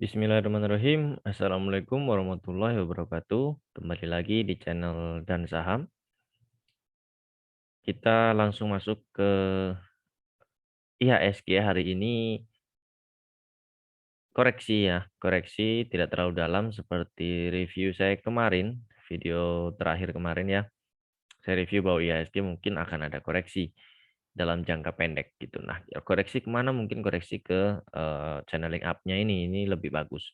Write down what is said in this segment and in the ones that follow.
Bismillahirrahmanirrahim. Assalamualaikum warahmatullahi wabarakatuh. Kembali lagi di channel Dan Saham. Kita langsung masuk ke IHSG hari ini koreksi ya. Koreksi tidak terlalu dalam seperti review saya kemarin, video terakhir kemarin ya. Saya review bahwa IHSG mungkin akan ada koreksi dalam jangka pendek gitu. Nah, ya koreksi kemana? Mungkin koreksi ke channeling up-nya ini lebih bagus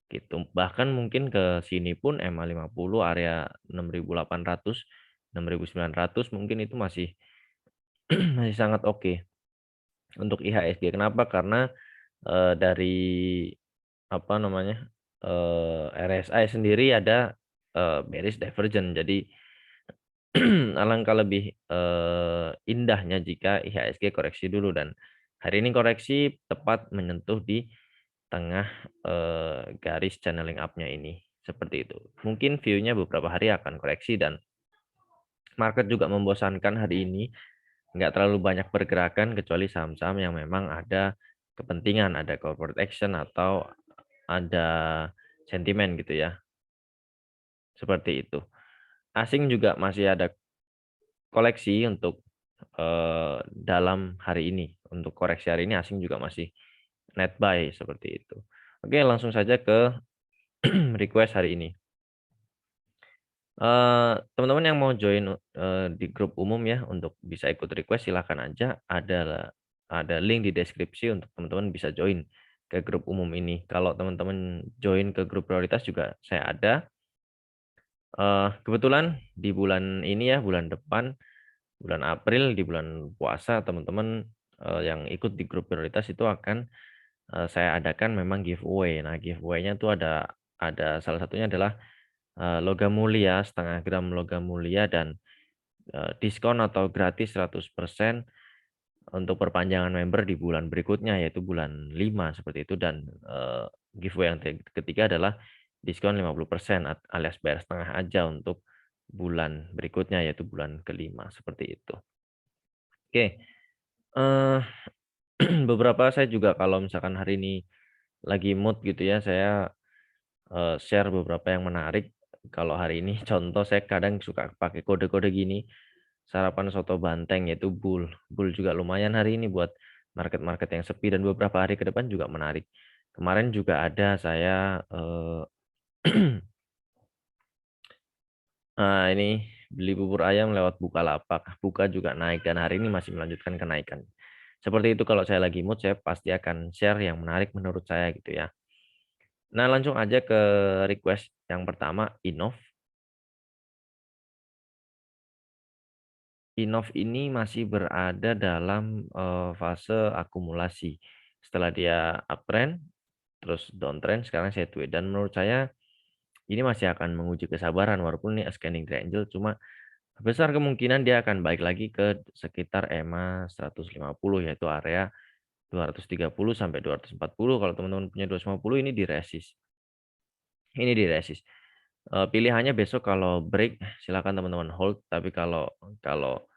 gitu. Bahkan mungkin ke sini pun MA50 area 6.800, 6.900 mungkin itu masih masih sangat oke untuk IHSG. Kenapa? Karena dari apa namanya? RSI sendiri ada bearish divergence. Jadi alangkah lebih indahnya jika IHSG koreksi dulu, dan hari ini koreksi tepat menyentuh di tengah garis channeling up-nya ini. Seperti itu. Mungkin view-nya beberapa hari akan koreksi dan market juga membosankan hari ini. Nggak terlalu banyak pergerakan kecuali saham-saham yang memang ada kepentingan, ada corporate action atau ada sentimen gitu ya. Seperti itu. Asing juga masih ada koleksi untuk dalam hari ini. Untuk koreksi hari ini asing juga masih net buy seperti itu. Oke, langsung saja ke request hari ini. Teman-teman yang mau join di grup umum ya untuk bisa ikut request silahkan aja, ada link di deskripsi untuk teman-teman bisa join ke grup umum ini. Kalau teman-teman join ke grup prioritas juga saya ada. Kebetulan di bulan ini ya, bulan depan, bulan April, di bulan puasa, teman-teman yang ikut di grup prioritas itu akan saya adakan memang giveaway. Nah, giveaway-nya tuh ada salah satunya adalah logam mulia, setengah gram logam mulia, dan diskon atau gratis 100% untuk perpanjangan member di bulan berikutnya, yaitu bulan 5 seperti itu. Dan giveaway yang ketiga adalah diskon 50% alias bayar setengah aja untuk bulan berikutnya, yaitu bulan kelima seperti itu. Oke, eh, beberapa saya juga kalau misalkan hari ini lagi mood gitu ya, saya share beberapa yang menarik. Kalau hari ini contoh saya kadang suka pakai kode-kode gini. Sarapan soto banteng yaitu bull. Bull juga lumayan hari ini buat market-market yang sepi, dan beberapa hari ke depan juga menarik. Kemarin juga ada saya ini beli bubur ayam lewat Bukalapak. Buka juga naik dan hari ini masih melanjutkan kenaikan. Seperti itu, kalau saya lagi mood saya pasti akan share yang menarik menurut saya gitu ya. Nah, langsung aja ke request yang pertama, Innov. Innov ini masih berada dalam fase akumulasi. Setelah dia uptrend, terus downtrend, sekarang sideways. Dan menurut saya ini masih akan menguji kesabaran, walaupun ini scanning triangle, cuma besar kemungkinan dia akan balik lagi ke sekitar EMA 150, yaitu area 230 sampai 240. Kalau teman-teman punya 250 ini di resist. Ini di resist. Pilihannya besok kalau break silakan teman-teman hold, tapi kalau kalau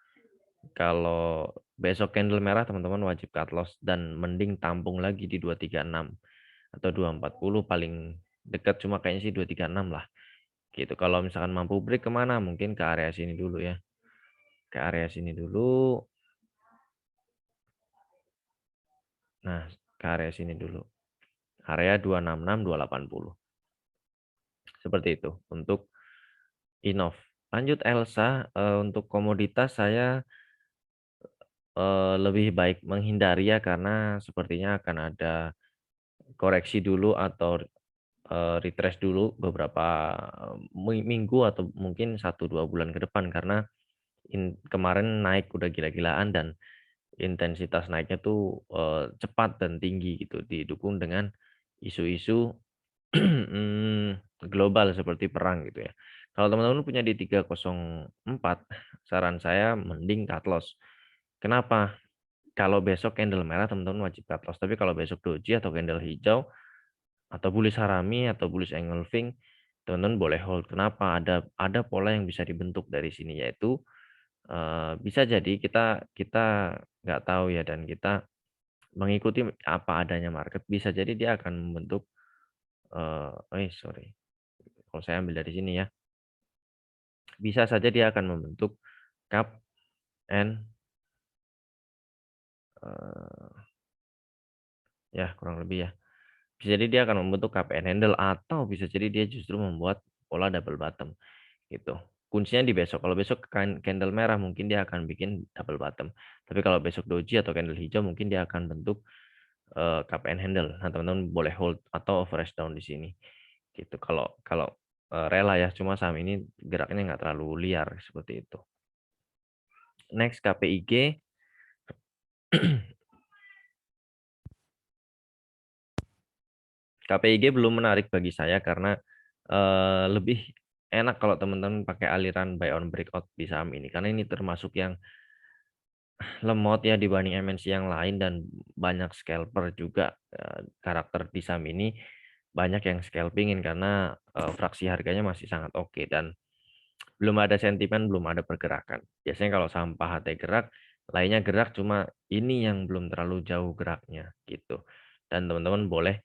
kalau besok candle merah teman-teman wajib cut loss dan mending tampung lagi di 236 atau 240 paling dekat, cuma kayaknya sih 236 lah gitu. Kalau misalkan mampu break kemana, mungkin ke area sini dulu ya, ke area sini dulu. Nah, ke area sini dulu, area 266 280 seperti itu untuk Innov. Lanjut Elsa, untuk komoditas saya lebih baik menghindari ya, karena sepertinya akan ada koreksi dulu atau retrace dulu beberapa minggu atau mungkin 1-2 bulan ke depan, karena kemarin naik udah gila-gilaan dan intensitas naiknya tuh cepat dan tinggi gitu, didukung dengan isu-isu global seperti perang gitu ya. Kalau teman-teman punya di 304, saran saya mending cut loss. Kenapa? Kalau besok candle merah teman-teman wajib cut loss, tapi kalau besok doji atau candle hijau atau bullish harami atau bullish engulfing, teman-teman boleh hold. Kenapa? Ada pola yang bisa dibentuk dari sini, yaitu bisa jadi kita kita nggak tahu ya, dan kita mengikuti apa adanya market, bisa jadi dia akan membentuk sorry, kalau saya ambil dari sini ya, bisa saja dia akan membentuk cup and ya kurang lebih ya. Bisa jadi dia akan membentuk cup and handle atau bisa jadi dia justru membuat pola double bottom gitu. Kuncinya di besok. Kalau besok candle merah mungkin dia akan bikin double bottom. Tapi kalau besok doji atau candle hijau mungkin dia akan bentuk cup and handle. Nah, teman-teman boleh hold atau average down di sini. Gitu. Kalau kalau rela ya, cuma saham ini geraknya nggak terlalu liar seperti itu. Next KPIG. KPIG belum menarik bagi saya karena lebih enak kalau teman-teman pakai aliran buy on breakout di saham ini karena ini termasuk yang lemot ya dibanding MNC yang lain dan banyak scalper juga karakter di saham ini banyak yang scalpingin karena fraksi harganya masih sangat oke dan belum ada sentimen, belum ada pergerakan. Biasanya kalau saham PAHT gerak, lainnya gerak cuma ini yang belum terlalu jauh geraknya gitu. Dan teman-teman boleh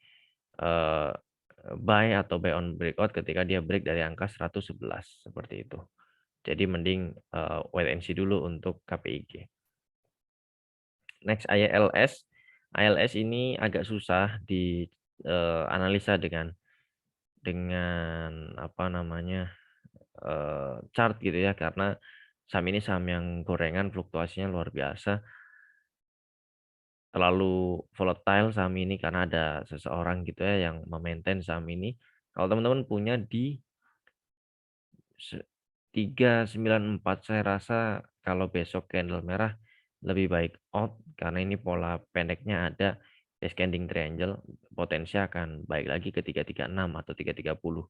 eh, buy atau buy on breakout ketika dia break dari angka 111 seperti itu. Jadi mending wait and see dulu untuk KPIG. Next ILS. ILS ini agak susah di analisa dengan apa namanya chart gitu ya karena saham ini saham yang gorengan fluktuasinya luar biasa terlalu volatile saham ini karena ada seseorang gitu ya yang memaintain saham ini. Kalau teman-teman punya di 394 saya rasa kalau besok candle merah lebih baik out karena ini pola pendeknya ada descending triangle potensi akan baik lagi ke 336 atau 330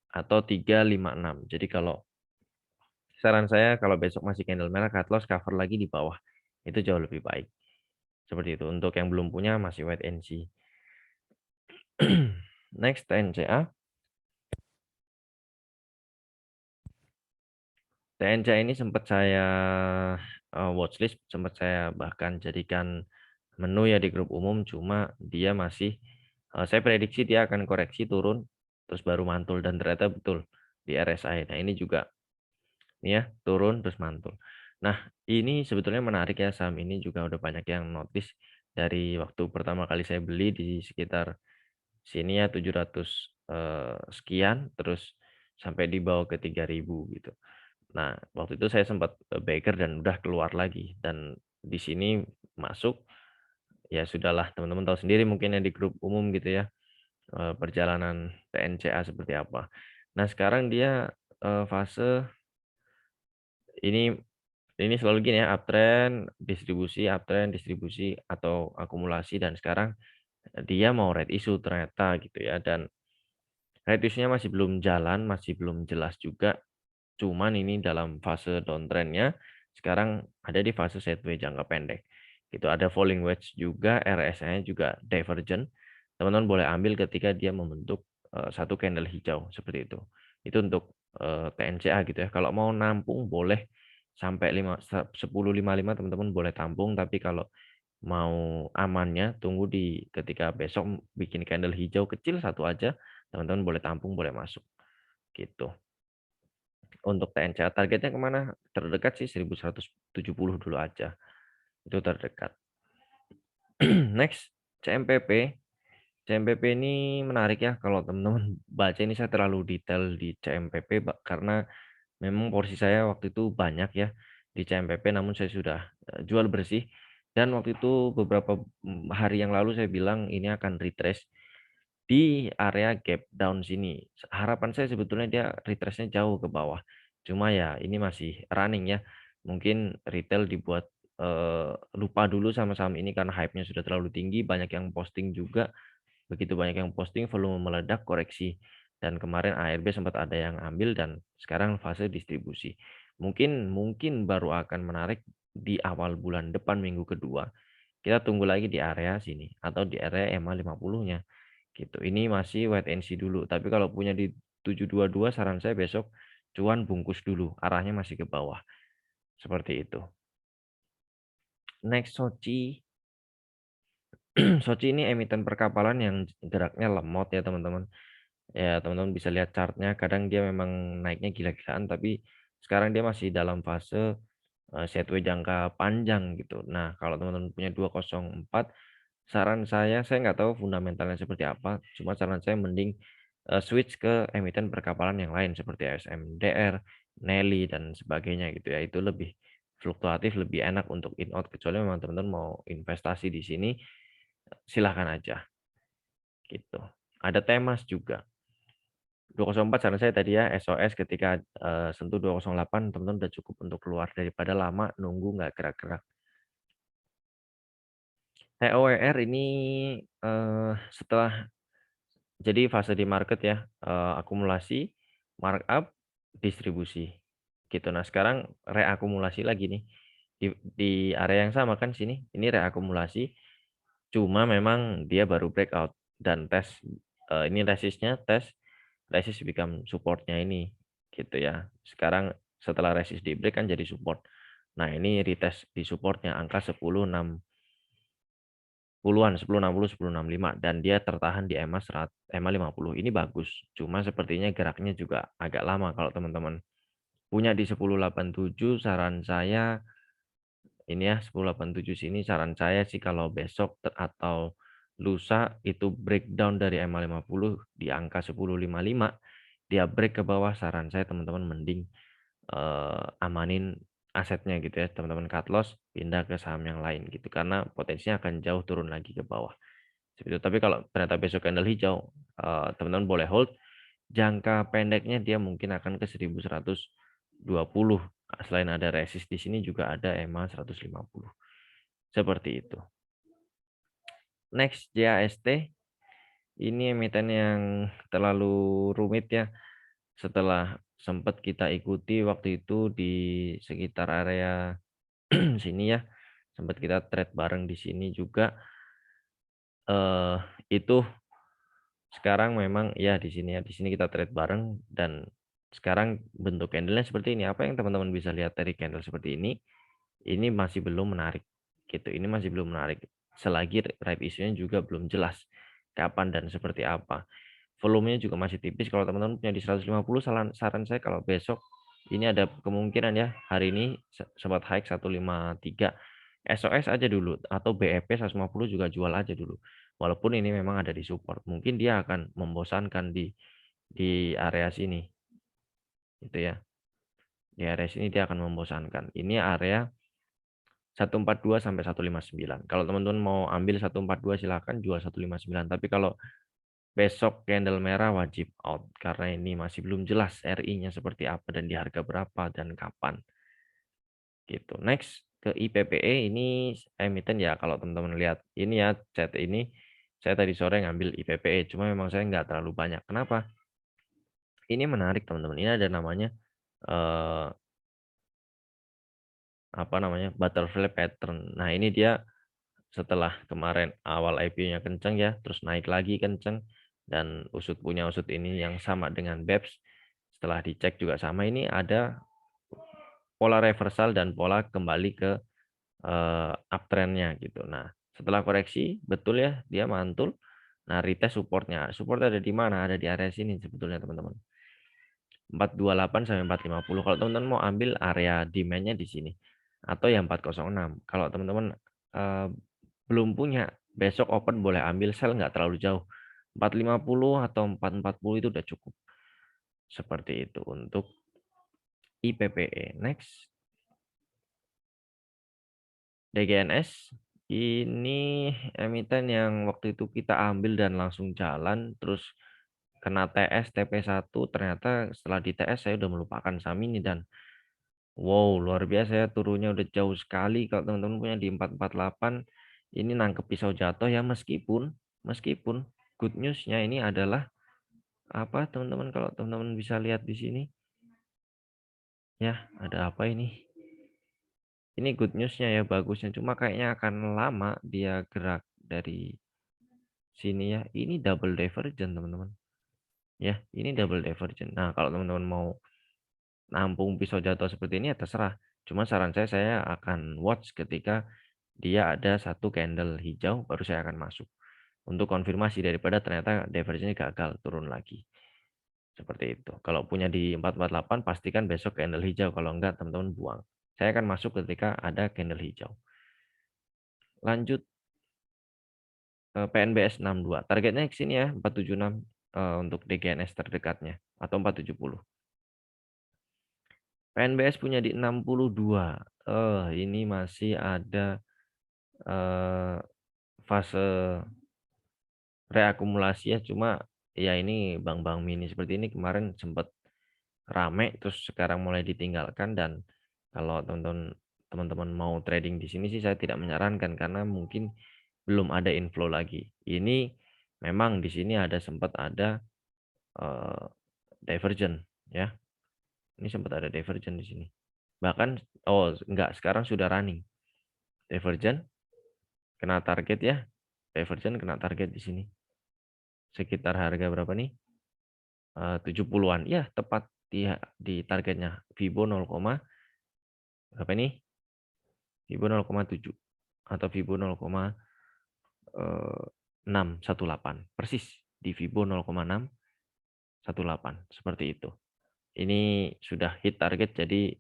atau 356. Jadi kalau saran saya kalau besok masih candle merah cut loss cover lagi di bawah. Itu jauh lebih baik. Seperti itu. Untuk yang belum punya masih wait and see. Next TNCA. TNCA ini sempat saya watchlist, sempat saya bahkan jadikan menu ya di grup umum, cuma dia masih saya prediksi dia akan koreksi turun terus baru mantul dan ternyata betul di RSI. Nah, ini juga ini ya turun terus mantul. Nah, ini sebetulnya menarik ya saham ini juga udah banyak yang notice dari waktu pertama kali saya beli di sekitar sini ya 700 sekian terus sampai dibawa ke 3000 gitu. Nah, waktu itu saya sempat baker dan udah keluar lagi dan di sini masuk ya sudahlah teman-teman tahu sendiri mungkin yang di grup umum gitu ya perjalanan TNCA seperti apa. Nah, sekarang dia fase ini selalu gini ya, uptrend, distribusi atau akumulasi dan sekarang dia mau red issue ternyata gitu ya dan red issue-nya masih belum jalan, masih belum jelas juga. Cuman ini dalam fase downtrend-nya sekarang ada di fase sideways jangka pendek. Itu ada falling wedge juga, RSI-nya juga divergent. Teman-teman boleh ambil ketika dia membentuk satu candle hijau seperti itu. Itu untuk TNCA gitu ya. Kalau mau nampung boleh sampai 10.55 teman-teman boleh tampung tapi kalau mau amannya tunggu di ketika besok bikin candle hijau kecil satu aja teman-teman boleh tampung boleh masuk gitu. Untuk TNCA targetnya kemana? Terdekat sih 1170 dulu aja. Itu terdekat. Next, CMPP. CMPP ini menarik ya kalau teman-teman baca ini saya terlalu detail di CMPP karena memang porsi saya waktu itu banyak ya di CMPP namun saya sudah jual bersih dan waktu itu beberapa hari yang lalu saya bilang ini akan retrace di area gap down sini. Harapan saya sebetulnya dia retrace-nya jauh ke bawah. Cuma ya ini masih running ya. Mungkin retail dibuat lupa dulu sama saham ini karena hype-nya sudah terlalu tinggi, banyak yang posting juga. Begitu banyak yang posting, volume meledak, koreksi. Dan kemarin ARB sempat ada yang ambil dan sekarang fase distribusi. Mungkin baru akan menarik di awal bulan depan minggu kedua. Kita tunggu lagi di area sini atau di area EMA 50-nya gitu. Ini masih wait and see dulu. Tapi kalau punya di 722 saran saya besok cuan bungkus dulu. Arahnya masih ke bawah. Seperti itu. Next Soci. Soci ini emiten perkapalan yang geraknya lemot ya teman-teman. Ya teman-teman bisa lihat chartnya, kadang dia memang naiknya gila-gilaan, tapi sekarang dia masih dalam fase sideways jangka panjang gitu. Nah kalau teman-teman punya 204, saran saya nggak tahu fundamentalnya seperti apa, cuma saran saya mending switch ke emiten perkapalan yang lain seperti ASMDR, Nelly dan sebagainya gitu ya. Itu lebih fluktuatif, lebih enak untuk in out, kecuali memang teman-teman mau investasi di sini, silahkan aja gitu. Ada Temas juga. 204 saran saya tadi ya, SOS ketika sentuh 208 teman-teman udah cukup untuk keluar daripada lama nunggu nggak gerak-gerak. TOWR ini setelah jadi fase di market ya, akumulasi, markup, distribusi, gitu. Nah sekarang reakumulasi lagi nih, di area yang sama kan sini, ini reakumulasi, cuma memang dia baru breakout dan tes, ini resistnya tes, resist become supportnya ini, gitu ya. Sekarang setelah resist di break kan jadi support. Nah ini retest di supportnya angka 10.6 puluhan, 10.60, 10.65 dan dia tertahan di EMA 50. Ini bagus. Cuma sepertinya geraknya juga agak lama kalau teman-teman punya di 10.87 saran saya ini ya 10.87 sini saran saya sih kalau besok atau lusa itu breakdown dari EMA 50 di angka 10.55 dia break ke bawah, saran saya teman-teman mending amanin asetnya gitu ya, teman-teman cut loss pindah ke saham yang lain gitu karena potensinya akan jauh turun lagi ke bawah. Seperti itu. Tapi kalau ternyata besok candle hijau, teman-teman boleh hold. Jangka pendeknya dia mungkin akan ke 1120. Selain ada resist di sini juga ada EMA 150. Seperti itu. Next, JAST. Ini emiten yang terlalu rumit ya. Setelah sempat kita ikuti waktu itu di sekitar area sini ya. Sempat kita trade bareng di sini juga. Itu sekarang memang ya di sini ya, di sini kita trade bareng dan sekarang bentuk candlenya seperti ini. Apa yang teman-teman bisa lihat dari candle seperti ini masih belum menarik gitu. Ini masih belum menarik. Selagi right isunya juga belum jelas kapan dan seperti apa. Volumenya juga masih tipis. Kalau teman-teman punya di 150, saran saya kalau besok ini ada kemungkinan ya hari ini sempat high 153. SOS aja dulu atau BEP 150 juga jual aja dulu. Walaupun ini memang ada di support, mungkin dia akan membosankan di area sini. Gitu ya. Di area sini dia akan membosankan. Ini area 142 sampai 159. Kalau teman-teman mau ambil 142 silakan jual 159. Tapi kalau besok candle merah wajib out karena ini masih belum jelas RI-nya seperti apa dan di harga berapa dan kapan. Gitu. Next ke IPPE ini emiten ya kalau teman-teman lihat ini ya chat ini saya tadi sore ngambil IPPE cuma memang saya nggak terlalu banyak. Kenapa? Ini menarik teman-teman. Ini ada namanya eh, apa namanya butterfly pattern. Nah ini dia setelah kemarin awal IPO-nya kenceng ya, terus naik lagi kenceng dan punya usut ini yang sama dengan BEPS. Setelah dicek juga sama, ini ada pola reversal dan pola kembali ke uptrendnya gitu. Nah, setelah koreksi betul ya dia mantul. Nah, retest supportnya. Support ada di mana? Ada di area sini sebetulnya teman-teman. 428 sampai 450. Kalau teman-teman mau ambil area demand-nya di sini atau yang 406. Kalau teman-teman belum punya, besok open boleh ambil sell nggak terlalu jauh. 450 atau 440 itu udah cukup. Seperti itu untuk IPPE. Next. DGNS ini emiten yang waktu itu kita ambil dan langsung jalan terus kena TS TP1 ternyata setelah di TS saya udah melupakan saham ini dan wow luar biasa ya turunnya udah jauh sekali kalau teman-teman punya di 448 ini nangkep pisau jatuh ya meskipun good newsnya ini adalah apa teman-teman kalau teman-teman bisa lihat di sini ya ada apa ini. Ini good newsnya ya bagusnya cuma kayaknya akan lama dia gerak dari sini ya. Ini double divergent teman-teman. Ya, ini double divergent. Nah, kalau teman-teman mau nampung pisau jatuh seperti ini ya terserah. Cuma saran saya akan watch ketika dia ada satu candle hijau, baru saya akan masuk. Untuk konfirmasi daripada ternyata divergennya gagal, turun lagi. Seperti itu. Kalau punya di 448, pastikan besok candle hijau. Kalau enggak, teman-teman buang. Saya akan masuk ketika ada candle hijau. Lanjut PNBS 62. Targetnya ke sini ya, 476 untuk DGNS terdekatnya atau 470. PNBS punya di 62. Ini masih ada fase reakumulasi ya, cuma ya ini bank-bank mini seperti ini kemarin sempat rame terus sekarang mulai ditinggalkan, dan kalau teman-teman mau trading di sini sih saya tidak menyarankan karena mungkin belum ada inflow lagi. Ini memang di sini sempat ada eh, divergen ya. Ini sempat ada divergen di sini. Bahkan enggak, sekarang sudah running. Divergen kena target ya. Divergen kena target di sini. Sekitar harga berapa nih? 70-an. Ya, tepat di targetnya. Fibo 0, berapa ini? Fibo 0,7 atau Fibo 0,618. Persis di Fibo 0,618 seperti itu. Ini sudah hit target, jadi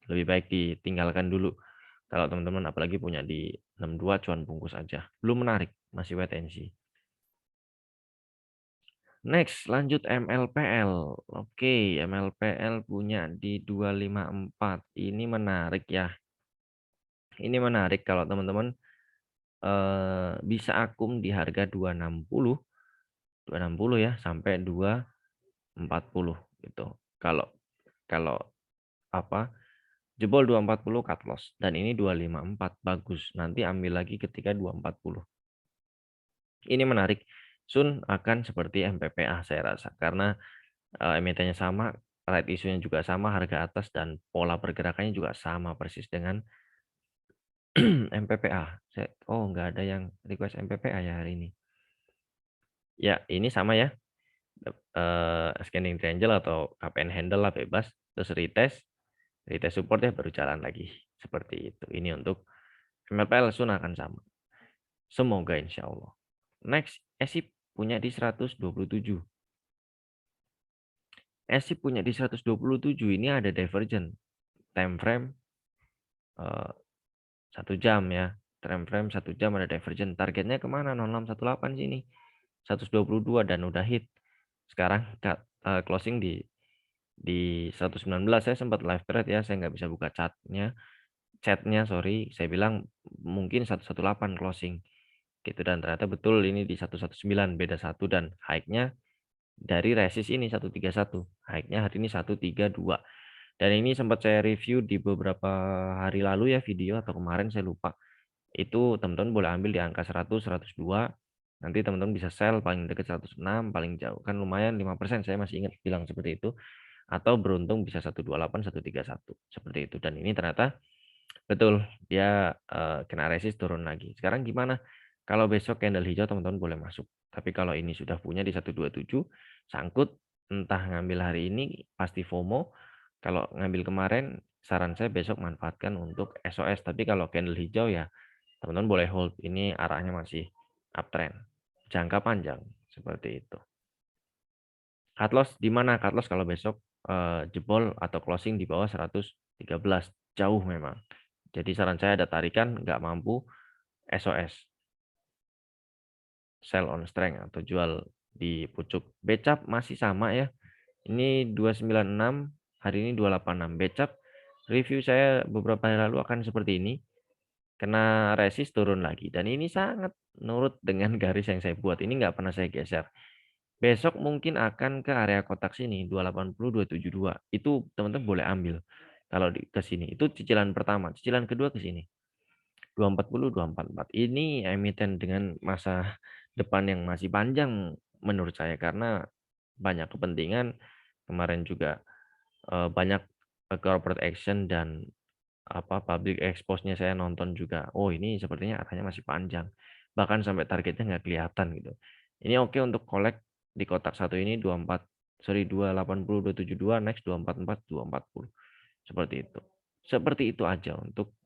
lebih baik ditinggalkan dulu. Kalau teman-teman apalagi punya di 62, cuan bungkus aja. Belum menarik, masih wait and see. Next, lanjut MLPL. Oke, MLPL punya di 254. Ini menarik ya. Ini menarik kalau teman-teman bisa akum di harga 260 ya sampai 240 gitu. Kalau kalau apa jebol 240 cut loss, dan ini 254 bagus. Nanti ambil lagi ketika 240. Ini menarik. Sun akan seperti MPPA saya rasa karena emitennya sama, right isunya juga sama, harga atas dan pola pergerakannya juga sama persis dengan MPPA. Nggak ada yang request MPPA ya hari ini. Ya, ini sama ya. Scanning triangle atau up and handle lah, bebas. Terus retest support ya, baru jalan lagi. Seperti itu. Ini untuk MLPL Sun akan sama. Semoga insya Allah. Next, ESIP punya di 127. ESIP punya di 127, ini ada divergent. Time frame 1 jam ya. Time frame 1 jam ada divergent. Targetnya kemana? 0618 sini. 122 dan udah hit. Sekarang closing di 119. Saya sempat live trade ya, saya nggak bisa buka chatnya sorry, saya bilang mungkin 118 closing gitu, dan ternyata betul ini di 119, beda 1, dan high-nya dari resist ini 131, high-nya hari ini 132, dan ini sempat saya review di beberapa hari lalu ya, video atau kemarin saya lupa. Itu teman-teman boleh ambil di angka 100 102, nanti teman-teman bisa sell paling dekat 106, paling jauh kan lumayan 5%, saya masih ingat bilang seperti itu, atau beruntung bisa 128 131 seperti itu, dan ini ternyata betul dia kena resist turun lagi. Sekarang gimana? Kalau besok candle hijau teman-teman boleh masuk. Tapi kalau ini sudah punya di 127 sangkut, entah ngambil hari ini pasti FOMO. Kalau ngambil kemarin saran saya besok manfaatkan untuk SOS. Tapi kalau candle hijau ya teman-teman boleh hold. Ini arahnya masih uptrend. Jangka panjang seperti itu. Cut loss di mana? Cut loss kalau besok jebol atau closing di bawah 113, jauh memang. Jadi saran saya ada tarikan, nggak mampu SOS. Sell on strength atau jual di pucuk. Becap masih sama ya. Ini 296, hari ini 286. Becap review saya beberapa hari lalu akan seperti ini. Kena resist turun lagi. Dan ini sangat nurut dengan garis yang saya buat. Ini nggak pernah saya geser. Besok mungkin akan ke area kotak sini 280 272. Itu teman-teman boleh ambil kalau ke sini. Itu cicilan pertama, cicilan kedua ke sini. 240 244. Ini emiten dengan masa depan yang masih panjang menurut saya karena banyak kepentingan. Kemarin juga banyak corporate action dan public expose-nya saya nonton juga. Oh, ini sepertinya arahnya masih panjang. Bahkan sampai targetnya nggak kelihatan gitu. Ini oke untuk collect di kotak satu ini 280 272, next 244 240. Seperti itu. Seperti itu aja untuk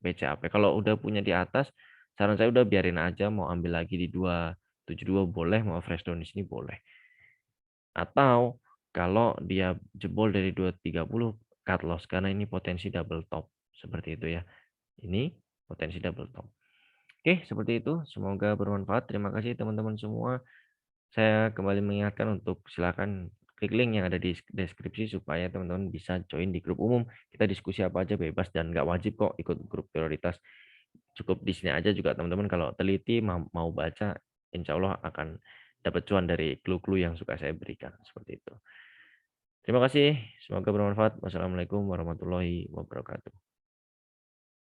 BCAP. Kalau udah punya di atas, saran saya udah biarin aja, mau ambil lagi di 272 boleh, mau fresh down di sini boleh. Atau kalau dia jebol dari 230, cut loss karena ini potensi double top, seperti itu ya. Ini potensi double top. Oke, seperti itu. Semoga bermanfaat. Terima kasih teman-teman semua. Saya kembali mengingatkan untuk silakan klik link yang ada di deskripsi supaya teman-teman bisa join di grup umum. Kita diskusi apa aja bebas dan nggak wajib kok ikut grup prioritas. Cukup di sini aja juga teman-teman kalau teliti mau baca, insya Allah akan dapat cuan dari clue-clue yang suka saya berikan. Seperti itu. Terima kasih. Semoga bermanfaat. Wassalamualaikum warahmatullahi wabarakatuh.